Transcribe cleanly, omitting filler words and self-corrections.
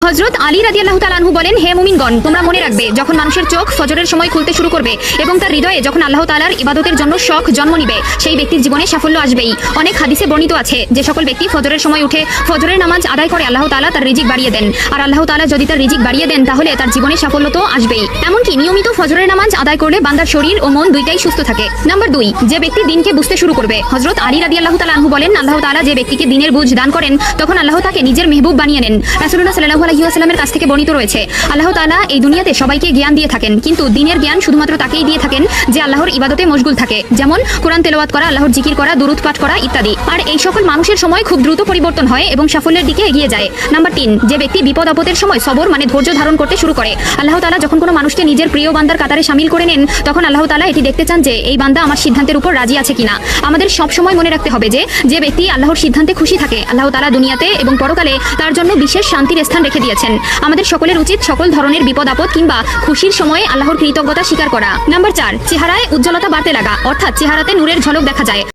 হযরত আলী রাদিয়াল্লাহু তাআলা আনহু বলেন, হে মুমিনগণ, তোমরা মনে রাখবে যখন মানুষের চোখ ফজরের সময় খুলতে শুরু করবে এবং তার হৃদয়ে যখন আল্লাহ তাআলার ইবাদতের জন্য শখ জন্ম নিবে, সেই ব্যক্তির জীবনে সাফল্য আসবেই। অনেক হাদিসে বর্ণিত আছে যে সকল ব্যক্তি ফজরের সময় উঠে ফজরের নামাজ আদায় করে আল্লাহ তাআলা তার রিজিক বাড়িয়ে দেন, আর আল্লাহ তাআলা যদি তার রিজিক বাড়িয়ে দেন তাহলে তার জীবনে সাফল্য তো আসবেই। এমনকি নিয়মিত ফজরের নামাজ আদায় করলে বান্দার শরীর ও মন দুইটাই সুস্থ থাকে। নাম্বার 2, যে ব্যক্তি দিনকে বুঝতে শুরু করবে। হযরত আলী রাদিয়াল্লাহু তাআলা আনহু বলেন, আল্লাহ তাআলা যে ব্যক্তিকে দিনের বুঝ দান করেন তখন আল্লাহ তাকে নিজের মেহবুব বানিয়ে নেন। রাসূলুল্লাহ সাল্লাল্লাহু আলাইহি ওয়াসাল্লামের কাছ থেকে বর্ণিত রয়েছে, আল্লাহ তাআলা এই দুনিয়াতে সবাইকে জ্ঞান দিয়ে থাকেন, কিন্তু দিনের জ্ঞান শুধুমাত্র তাকেই দিয়ে থাকেন যে আল্লাহর ইবাদতে মশগুল থাকে, যেমন কোরআন তেলাওয়াত করা, আল্লাহর জিকির করা, দুরূদ পাঠ করা ইত্যাদি। আর এই সকল মানুষের সময় খুব দ্রুত পরিবর্তন হয় এবং সাফল্যের দিকে এগিয়ে যায়। নাম্বার 3, যে ব্যক্তি বিপদ আপদের সময় সবর মানে ধৈর্য ধারণ করতে শুরু করে। আল্লাহ তাআলা যখন কোনো মানুষকে নিজের প্রিয় বান্দার কাতারে শামিল করে নেন তখন আল্লাহ তাআলা এটি দেখতে চান যে এই বান্দা আমার সিদ্ধান্তের উপর রাজি আছে কিনা। আমাদের সব সময় মনে রাখতে হবে যে ব্যক্তি আল্লাহর সিদ্ধান্তে খুশি থাকে, আল্লাহ তাআলা দুনিয়াতে এবং পরকালে তার জন্য বিশেষ শান্তির স্থান রেখে দিয়েছেন। আমাদের সকলের উচিত সকল ধরনের বিপদ আপদ কিংবা খুশির সময়ে আল্লাহর কৃতজ্ঞতা স্বীকার করা। নাম্বার 4, চেহারায় উজ্জ্বলতা বাড়তে লাগা, অর্থাৎ চেহারাতে নূরের ঝলক দেখা যায়।